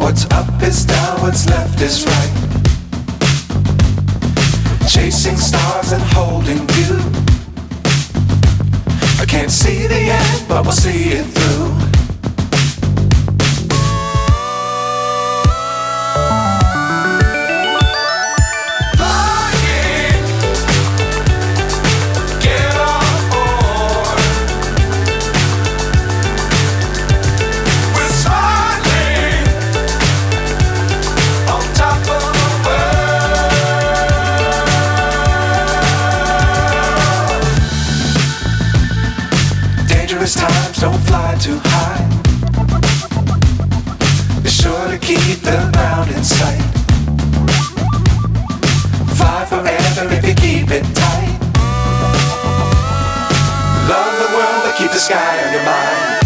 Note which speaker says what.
Speaker 1: What's up is down, what's left is right. Chasing stars and holding you. I can't see the end, but we'll see it through. Times don't fly too high. Be sure to keep the ground in sight. Fly forever if you keep it tight. Love the world but keep the sky on your mind.